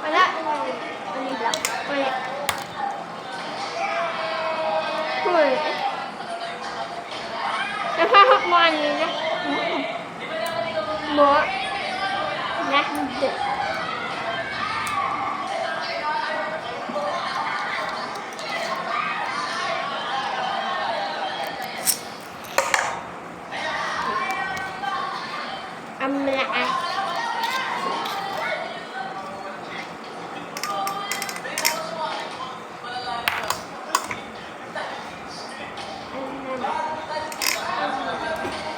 Wala. Ano lang? Wala. Cool. Nakahak mo kanina? Mo? Na? Hindi. Ang malakas.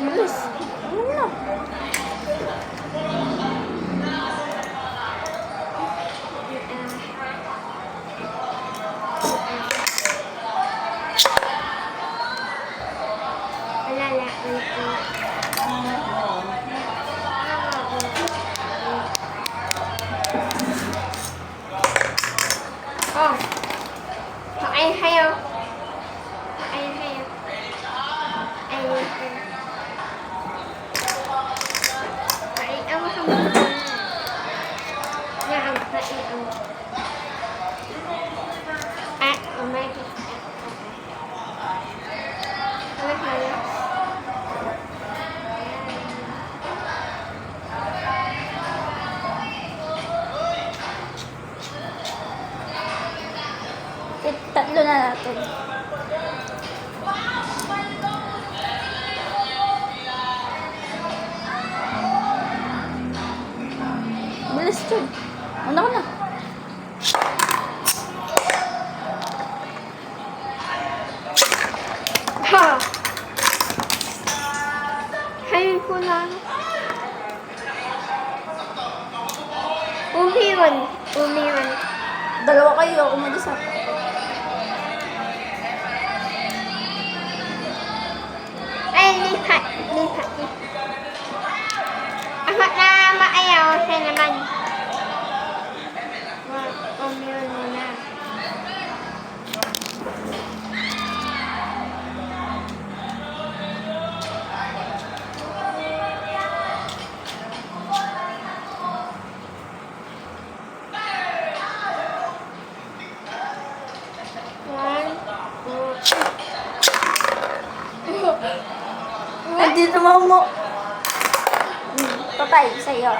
Bilis. Ano na? Oh. Kain kayo. Kain kayo. Ayun. Kain ang sama. Yan, kain ang. At, umay. Ano kayo? Tatlo na natin. Bilis to. Una ko na. Ha! Kain ko lang. Umiwan. Umiwan. Dalawa kayo. Ako mag-isa. Ay, lipat. Lipat. Ako na maayaw. Siya naman. Umiwan muna. One, two. Hindi naman mo. Patay sa'yo.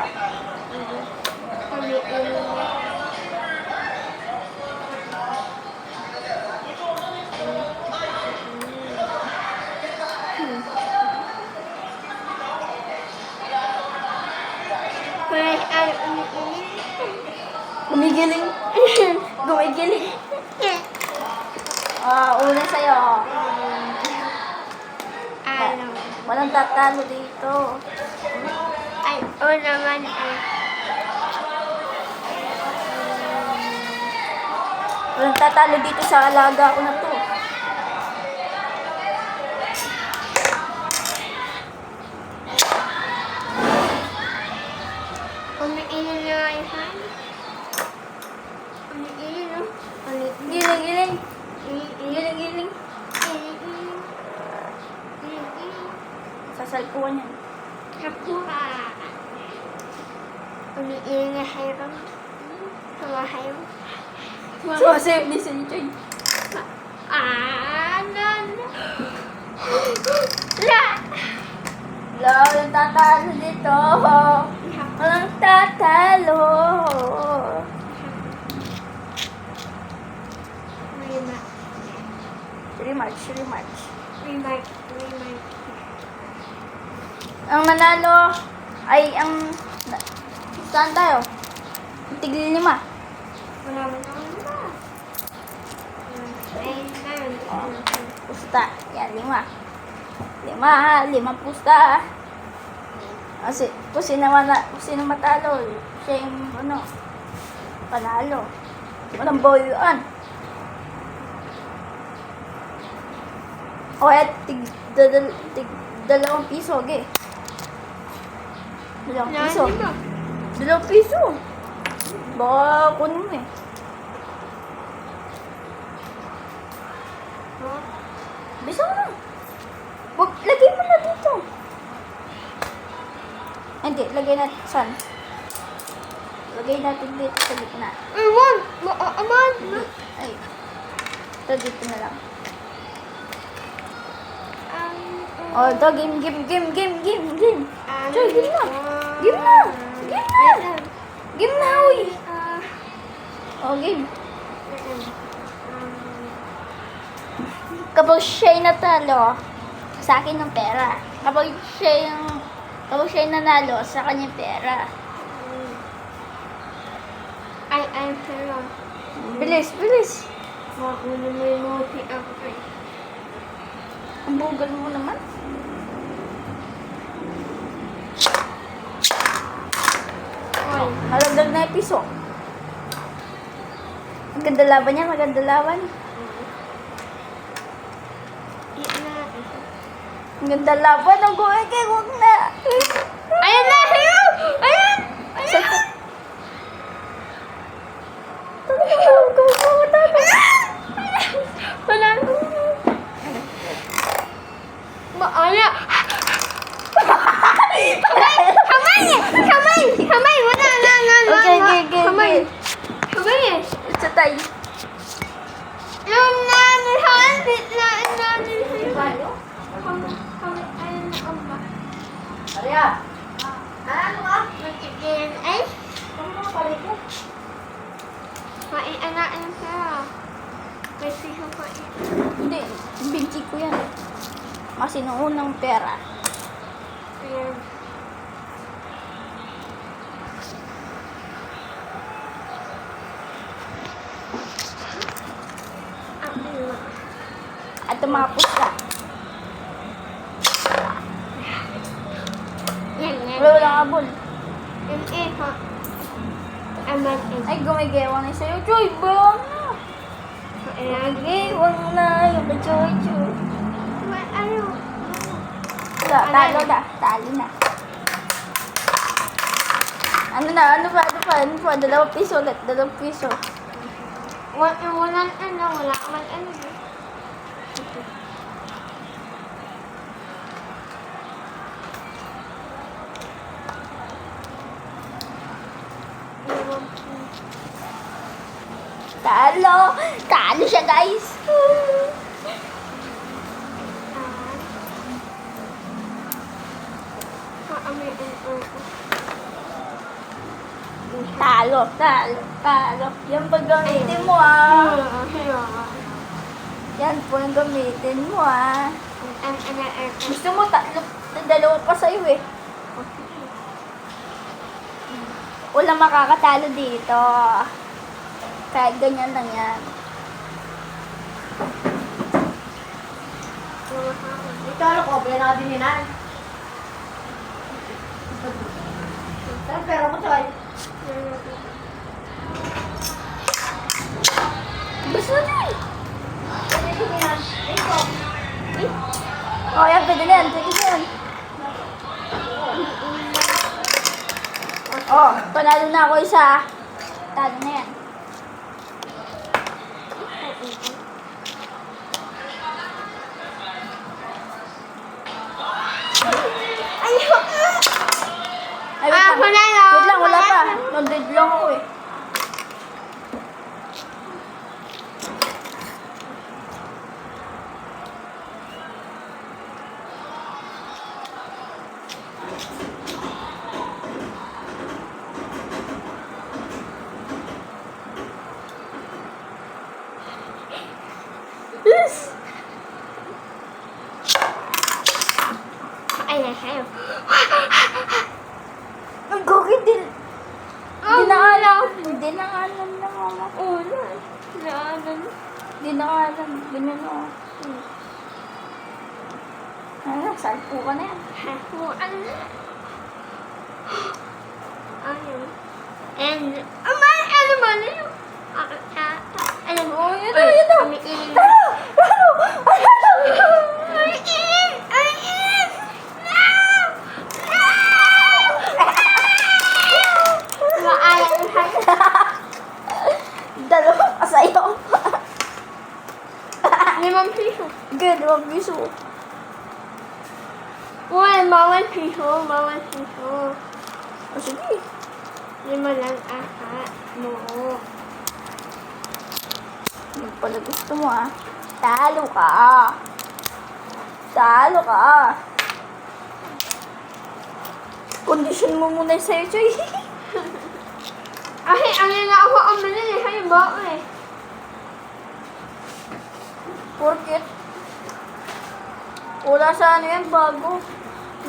Gumigiling. Gumigiling. Una sa'yo. Ano? Walang tatalo dito. Ay, naman ay. Walang tatalo dito sa alaga ko na to. Umiinom na nga yung han. Umiinom. Giling, giling. Giling, giling. Sasalpuan yan. Kapura. Umiinom na kayo. Tumahayo. Sumasayap din sa Choy. La! Wala, walang tatalo dito. Walang tatalo. Rematch, rematch. Remark. Ang nanalo ay ang... Saan tayo? Tigil 5. Wala mo na ba? Ay, Pusta. Yan, 5. 5 pusta. Kasi, kung sino matalo, siya yung, panalo. Walang boyuan. O kaya tig 2 piso, okay? 2 piso. 2 piso. Baka kunin mo eh. Bisa mo na. Wag, lagay mo na dito. Hindi, lagay natin saan? Lagay natin dito sa gitna. Aman! Aman! Ay. Ito dito na lang. Oh, ito, game. Joy, game na. Game na. Game na, uy. Oh, game. Kapag siya'y natalo, sa akin ng pera. Kapag siya'y nanalo, sa kanya pera. I'm pero. Bilis. Mauna mo yung mga pick-up ko eh. Ang bugal mo naman. Oy. Malagdag na yung piso. Maganda laban yan, Ang ganda laban. Ang guweke, huwag na. Ayan na! Ayan! Wala na. Maaya! Kamay! Wala na! Okay. Kamay eh! It's a tie. Yung nanihangit na nanihangit. Kamay, ayun na ang ba? Maria. Ano ka? Magiging ay? Ano ka pala? Maianain ka. May piso pa eh. Hindi, binti ko yan. Kasi nung unang pera. Ayan. At tumapos ka. Yan. Walang abon. Yung iho. Aman eh. Ay, gumigewang na sa'yo. Joy, bawang na. Ayan. Gumigewang na. Yung ka-joy. Ano? Talo na. Ano pa? 2 piso ulit. 2 piso. Walang ano. Wala ka man ano. Talo siya, guys. Talo. Yan pag gamitin mo, Yan po yung gamitin mo, Gusto mo 2 pa sa'yo, eh. Walang makakatalo dito. Kahit ganyan lang yan. Ito ano ko, kaya nakadininan. Saan pera mo, Choy? Gusto na yun. Nakadininan. Ito. Oh, yan. Pwede na yan. Oh, panalo na ako isa. Talo na yan. Ay, wait lang, wala pa. Nag-dead lang ako eh. Yes! Ayan, sa'yo. Ang gawin din. Dinaalam na mama ko. Dinaalam. Ganyan o. Ano, salpo ka na yan. Ayun. And, ano ba na yun? Alam mo, Oh, yun na, yun na. umiiling. Maalang ha. Dalawa pa sa'yo. 5 piso. Good, 1 piso. Uy, bawal piso. Bawal piso. O sige. 5 lang aha. No. Yung pala gusto mo ah. Talo ka. Talo ka. Kondisyon mo muna sa'yo, Choy. Ay, ano na ako ang manili. Hayo ba eh. Porkit. Wala sa ano yan, bago.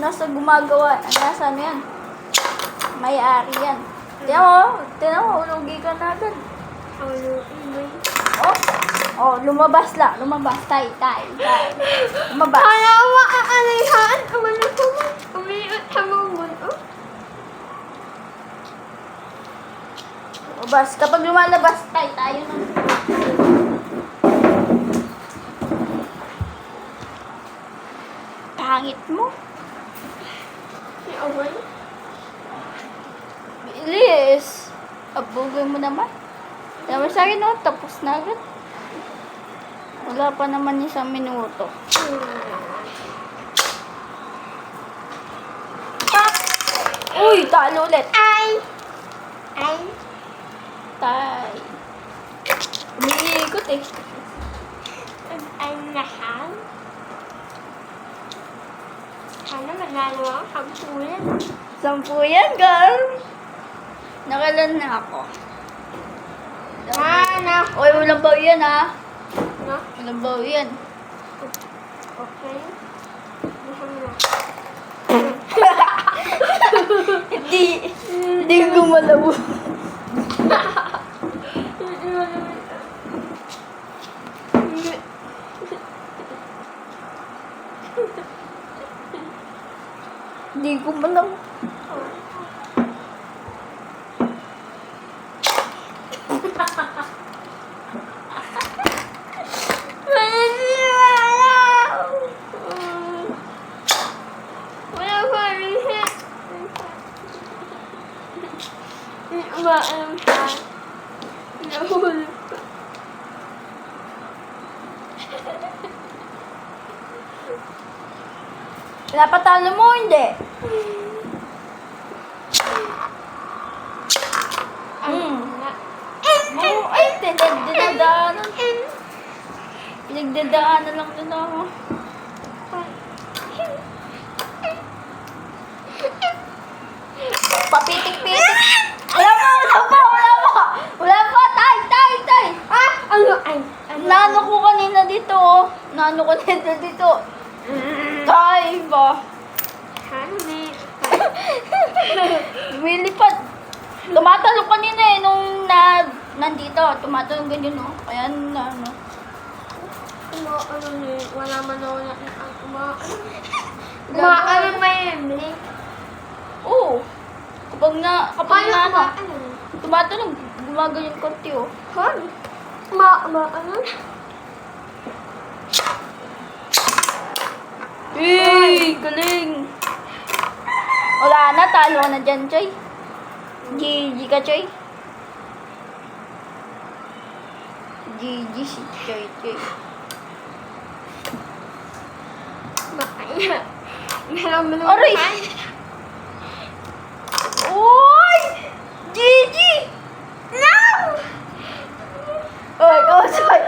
Nasa gumagawa. Nasa ano yan. May-ari yan. Tiyan mo, ulugi ka na agad. Oh, lumabas lang. Lumabas. Tay. Lumabas. Kaya maaalihan. Umano ko man. Umiot sa mumon. Oh. Lumabas. Kapag lumalabas, tay, tayo na. Pangit mo. Si Away. Bilis. Abugay mo naman. Sabi sa akin, no, tapos na agad. Wala pa naman 1 minuto. Uy, talo ulit. Ay. Tay. Umiikot eh. Ay, nahal. Sana manalo ako. 10. 10 yan, girl. Nakalan na ako. Sana. Uy, walang bawi yan, ha. No? Walang bawi yan. Okay. Gusto mo na. Hindi gumalaw. Hindi gumalaw. Wala pa rin hit. Hindi umaalam siya. Nahulog pa. Napatalo mo, hindi. Ay, dinadaanan. Pinagdadaanan lang din ako. Papitik-pitik. Wala pa. Tay. Ano ay? Nano ko kanina dito, oh. Tay ba? Honey. Lumilipad. Tumatalong kanina eh, nung nandito. Tumatalong ganyan, oh. Kaya ano. Ano ni? Wala man ako na umaalam. Umaalam may blink. Oo. Kapag na, Ano? tumatalong, gumaganyan konti, oh. Honey. Ano? Hey, galing. Wala na, talo na dyan, Choy. GG ka, Choy. GG si Choy. Makaya. Meron mo Aray! Uy! GG! No! Oh, go, Choy.